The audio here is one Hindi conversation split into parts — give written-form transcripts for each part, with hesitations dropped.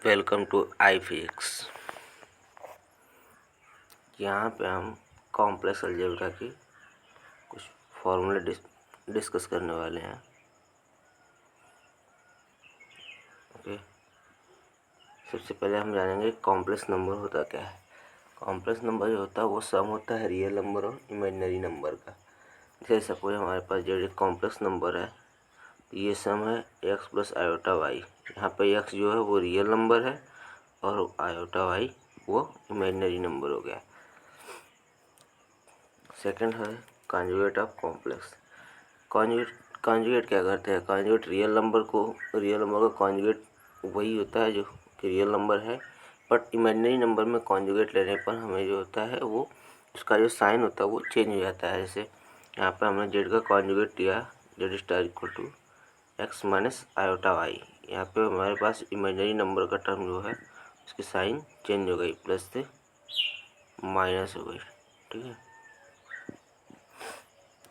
Welcome to I physics. यहाँ पे हम कॉम्प्लेक्स अलजेब्रा की कुछ फॉर्मूले डिस्कस करने वाले हैं। ओके, सबसे पहले हम जानेंगे कॉम्प्लेक्स नंबर होता क्या है। कॉम्प्लेक्स नंबर जो होता है वो सम होता है रियल नंबर और इमेजिनरी नंबर का। जैसे सपोज हमारे पास जो एक कॉम्प्लेक्स नंबर है, ये सम है x प्लस आयोटा वाई। यहाँ पे x जो है वो रियल नंबर है और आयोटा वाई वो इमेजिनरी नंबर हो गया। सेकंड है कॉन्जुगेट ऑफ कॉम्प्लेक्स। कॉन्जुगेट क्या करते हैं? कॉन्जुगेट रियल नंबर का कॉन्जुगेट वही होता है जो कि रियल नंबर है, बट इमेजिनरी नंबर में कॉन्जुगेट लेने पर हमें जो होता है वो उसका जो साइन होता है वो चेंज हो जाता है। जैसे यहाँ पर हमने जेड का कॉन्जुगेट लिया, z star equal to x minus iota y. यहाँ पे हमारे पास इमेजिनरी नंबर का टर्म जो है उसकी साइन चेंज हो गई, प्लस से माइनस हो गई। ठीक है।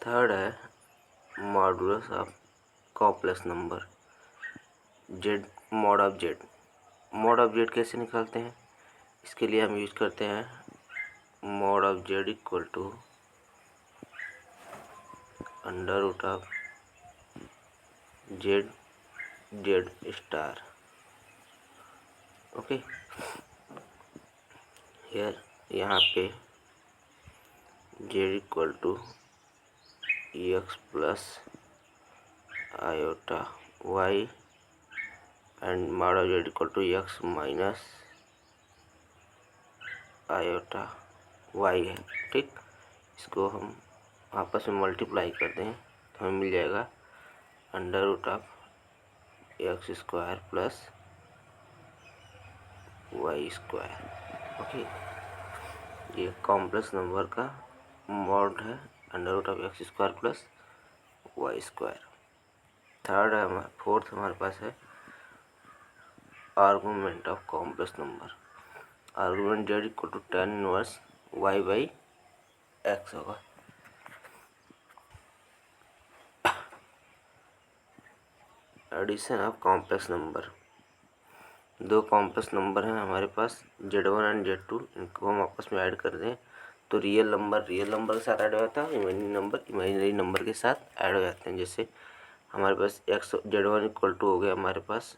थर्ड है modulus of complex number, z mod of z. Mod of z कैसे निकालते हैं? इसके लिए हम यूज करते हैं mod of z equal to under root of z z star. Okay, here यहाँ पे z equal to x plus iota y and mod of z equal to x minus iota y है। ठीक, इसको हम आपस में मल्टीप्लाई कर दें तो हमें मिल जाएगा under root of x square plus y square. Okay, ये कॉम्प्लेक्स नंबर का मॉड है, under root of x square plus y square. Third है फोर्थ हमारे पास है argument of complex number. Argument z equal to tan inverse y by x होगा। एडिशन ऑफ कॉम्प्लेक्स नंबर, दो कॉम्प्लेक्स नंबर हैं हमारे पास z1 एंड z2, इनको हम आपस में ऐड कर दें तो रियल नंबर के साथ ऐड हो जाता है, इमेजिनरी नंबर के साथ ऐड हो जाते हैं। जैसे हमारे पास एक्स z1 इक्वल टू हो गया हमारे पास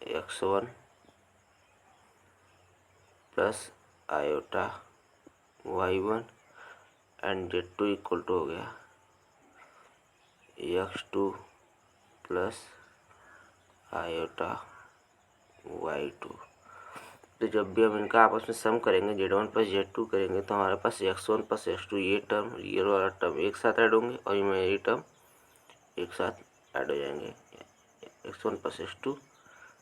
x1 plus iota y1 and z2 equal to हो गया x2 प्लस आयोटा y2। तो जब भी हम इनका आपस में सम करेंगे z1 प्लस z2 करेंगे तो हमारे पास x1 प्लस x2 ये टर्म रियल वाला टर्म एक साथ ऐड होंगे और इमेजिनरी टर्म एक साथ ऐड हो जाएंगे। x1 plus x2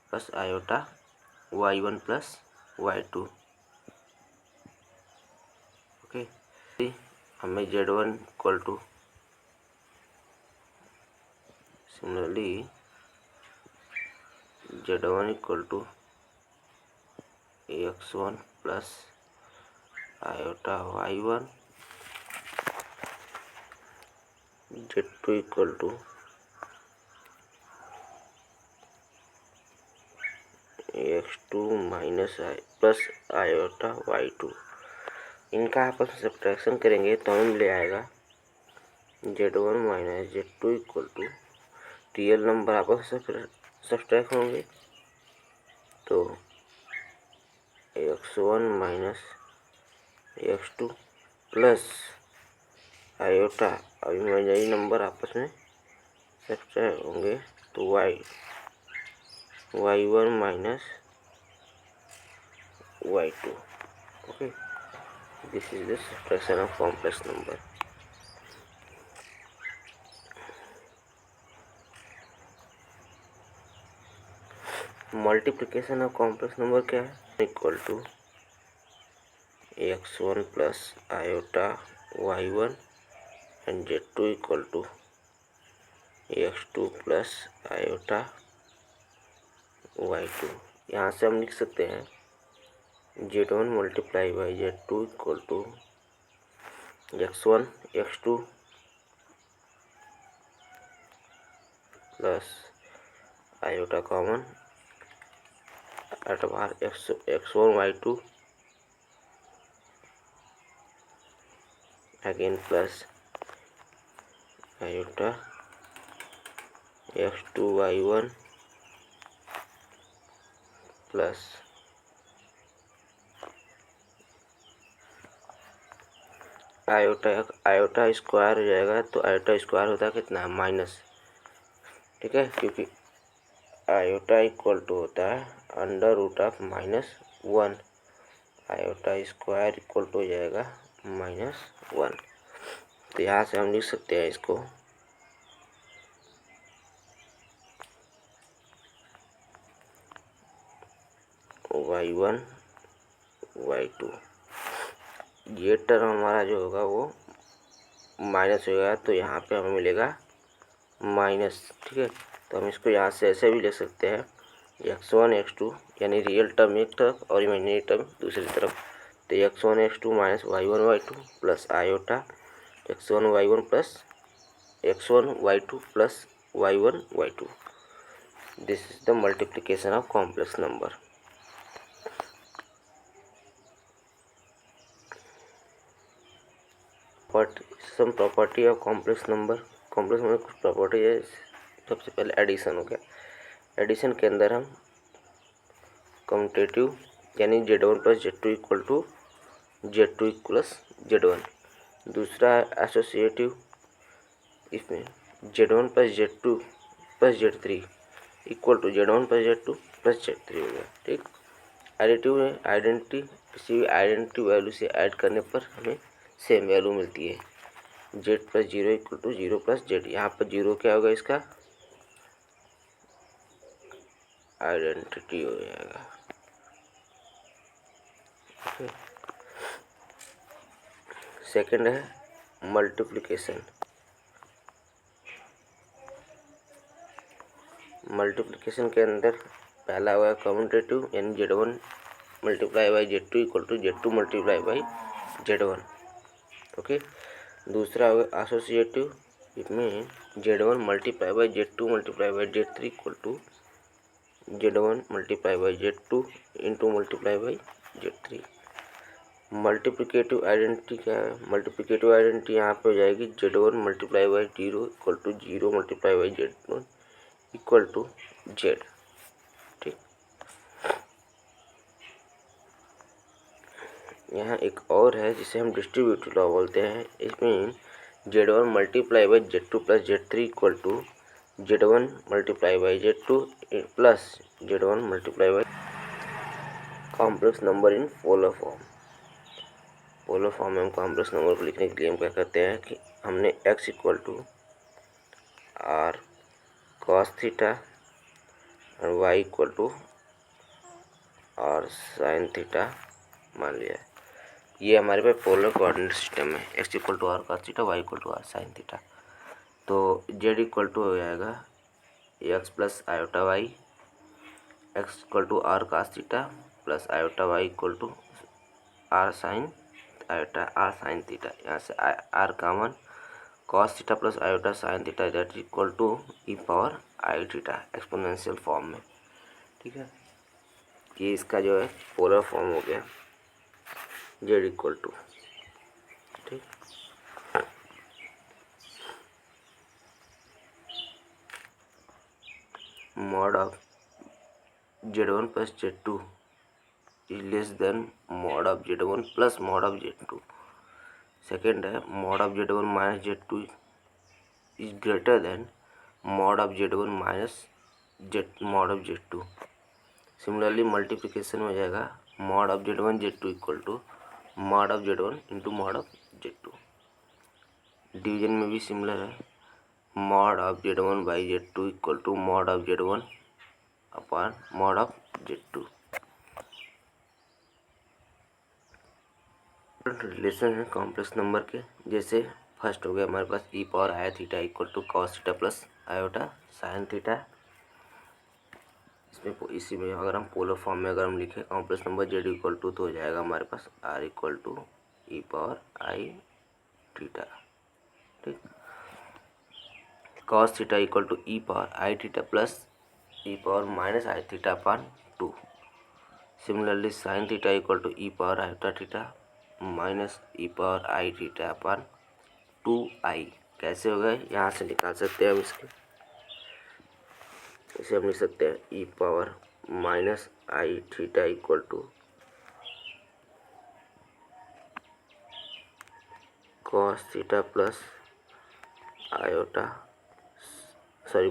plus iota y1 plus y2। Okay, हमें z1 equal to similarly z1 equal to x1 plus iota y1, z2 equal to x2 minus plus iota y2। इनका आपस में सब्ट्रैक्शन करेंगे तो हमें ले आएगा z1 minus z2 equal to real number आपस में सब्ट्रैक्ट होंगे तो x1 minus x2 plus iota और इमेजिनरी नंबर आपस में सब्ट्रैक्ट होंगे तो y1 minus y2। Okay, this is the subtraction of complex number. Multiplication of complex number क्या है? Equal to x1 plus iota y1 and z2 equal to x2 plus iota y2। यहाँ से हम लिख सकते हैं z1 multiply by z2 equal to x1 x2 plus iota common at bar x1 y2 again plus iota x2 y1 plus iota square हो जाएगा। तो आयोटा स्क्वायर होता है कितना, माइनस, ठीक है, क्योंकि आयोटा इक्वल टू होता है under root of -1। Iota square equal to हो जाएगा -1। तो यहाँ से हम लिख सकते हैं इसको y1 y2। ये टर्म हमारा जो होगा वो माइनस होगा, तो यहाँ पे हमें मिलेगा माइनस, ठीक है। तो हम इसको यहाँ से ऐसे भी ले सकते हैं x1 x2 यानी रियल टर्म एक तरफ और इमेजिनरी टर्म दूसरी तरफ। तो x1 x2 minus y1 y2 plus iota x1 y1 plus x1 y2 plus y1 y2। This is the multiplication of complex number. But sum property of complex number. Complex number कुछ प्रॉपर्टी है। सबसे पहले एडिशन हो गया। एडिशन के अंदर हम कम्यूटेटिव यानी z1 plus z2 equal to z2 plus z1। दूसरा है एसोसिएटिव, इसमें z1 plus z2 plus z3 equal to z1 plus z2 plus z3 हो गया, ठीक। एडिटिव है आइडेंटिटी, किसी भी आइडेंटिटी वैल्यू से ऐड करने पर हमें सेम वैल्यू मिलती है। z plus 0 equal to 0 plus z। यहाँ पर 0 क्या होगा, इसका आइडेंटिटी हो जाएगा। सेकंड है मल्टीप्लिकेशन। मल्टीप्लिकेशन के अंदर पहला हुआ कम्यूटेटिव यानी z1 multiply by z2 equal to z2 multiply by z1, okay. दूसरा होगा एसोसिएटिव, इसमें z1 multiply by z2 multiply by z3 equal to z1 multiply by z2 into multiply by z3। Multiplicative identity क्या है, मल्टीप्लिकेटिव आइडेंटिटी यहाँ पे हो जाएगी z1 multiply by 0 equal to 0 multiply by z1 equal to z, ठीक। यहाँ एक और है जिसे हम डिस्ट्रीब्यूटिव लॉ बोलते हैं। इसमें z1 multiply by z2 plus z3 equal to z1 multiply by z2 plus z1 multiply by complex number in polar form. Polar form में हम कॉम्प्लेक्स नंबर को लिखने के लिए हम क्या करते हैं कि हमने x equal to r cos theta और y equal to r sine theta मान लिया है। ये हमारे पास पोलर कोऑर्डिनेट सिस्टम है, x equal to r cos theta, y equal to r sine theta. तो z इक्वल टू हो जाएगा x plus iota y, x equal to r cos theta plus iota y equal to r sine iota r sine theta. यहाँ से r common, cos theta plus iota sine theta that equal to e power i theta exponential form में, ठीक है। ये इसका जो है पोलर फॉर्म हो गया z इक्वल टू, ठीक। Mod of z1 plus z2 is less than mod of z1 plus mod of z2। Second है mod of z1 minus z2 is greater than mod of z1 minus mod of z2। Similarly multiplication में हो जाएगा mod of z1 z2 equal to mod of z1 into mod of z2। Division में भी सिमिलर है, mod of z1 by z2 equal to mod of z1 upon mod of z2। Relation है कॉम्प्लेक्स नंबर के, जैसे फर्स्ट हो गया हमारे पास e power i theta equal to cos theta plus iota sine theta. इसमें इसी में अगर हम पोलर फॉर्म में अगर हम लिखें complex number z equal to तो हो जाएगा हमारे पास r equal to e power i theta, ठीक। Cos theta equal to e power i theta plus e power minus i theta upon 2। Similarly sine theta equal to e power iota theta minus e power i theta upon 2i। कैसे हो गए, यहाँ से निकाल सकते हैं हम इसके, इसे हम लिख सकते हैं e power minus i theta equal to cos theta plus iota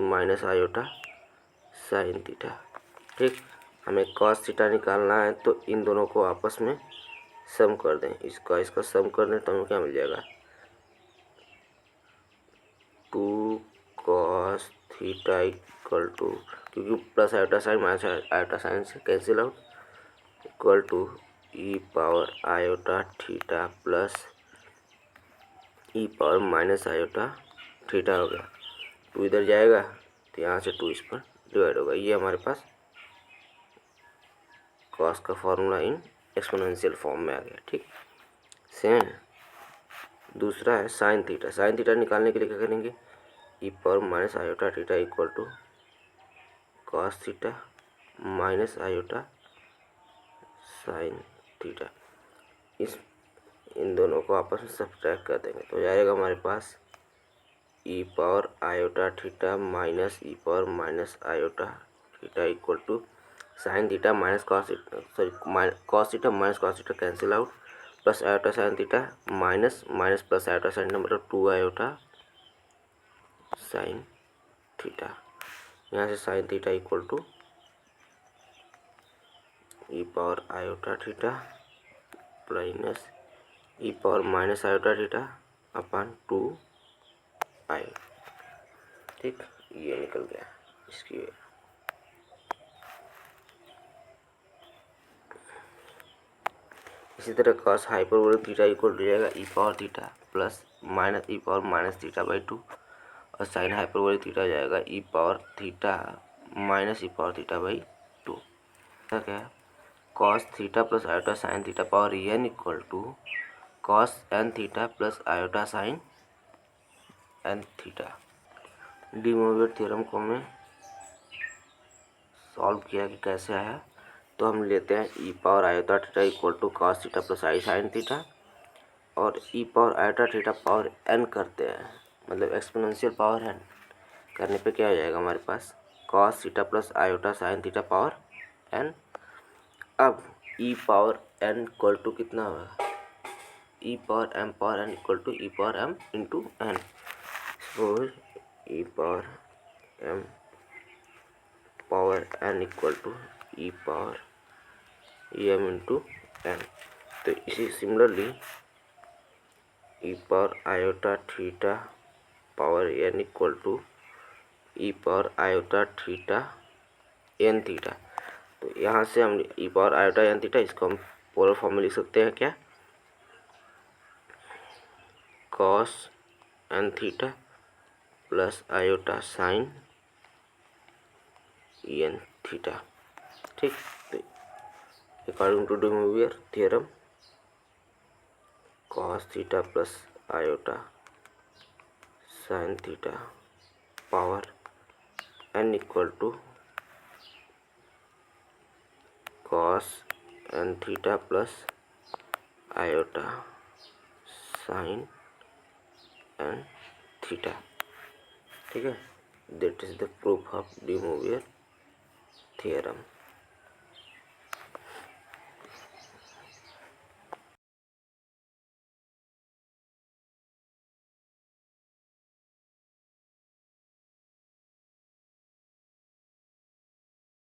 minus iota sine theta. ठीक, हमें कॉस थीटा निकालना है तो इन दोनों को आपस में सम कर दें, इसका सम कर दें तो हमें क्या मिल जाएगा, 2 कॉस थीटा इक्वल टू, क्योंकि plus iota sine minus iota sine से cancel out, equal to e power iota theta plus e power minus iota theta हो गया। 2 इधर जाएगा तो यहाँ से 2 इस पर डिवाइड होगा। ये हमारे पास कॉस का फॉर्मूला इन एक्सपोनेंशियल फॉर्म में आ गया। ठीक, सेम दूसरा है साइन थीटा। साइन थीटा निकालने के लिए क्या करेंगे, e power minus iota theta equal to cos theta minus iota sine theta. इन दोनों को आपस में सब्ट्रैक्ट कर देंगे तो जाएगा हमारे पास e power iota theta minus e power minus iota theta equal to sine theta minus cos theta, cos theta minus cos theta cancel out, plus iota sine theta minus minus plus iota sine मतलब 2 आयोटा साइन थीटा। यहाँ से sine theta equal to e power iota theta minus e power minus iota theta upon 2i। ठीक, ये निकल गया इसकी। इसी तरह cos hyperbolic theta equal to जाएगा e power theta plus minus e power minus theta by 2 और साइन हाइपरबोलिक थीटा जाएगा e power theta minus e power theta by 2। क्या है, cos theta plus iota sine theta power n equal to cos n theta plus iota sine n theta. De Moivre theorem को हमने सॉल्व किया कि कैसे आया, तो हम लेते हैं e power iota theta equal to cos theta plus i sine theta और e power iota theta power n करते हैं, मतलब एक्सपोनेंशियल पावर एन करने पे क्या हो जाएगा हमारे पास, cos theta plus iota sine theta power n. अब e power n equal to कितना होगा, e power n equal to e power m into n. Suppose e power n equal to e power m into n. तो इसी similarly e power iota theta power n equal to e power iota theta n theta. तो यहाँ से हम e power iota n theta, इसको हम पोलर फॉर्म में लिख सकते हैं क्या, cos n theta plus iota sine n theta. ठीक, तो according to de Moivre theorem cos theta plus iota sine theta power n equal to cos n theta plus iota sine n theta. ठीक है, that is the proof of de Moivre theorem.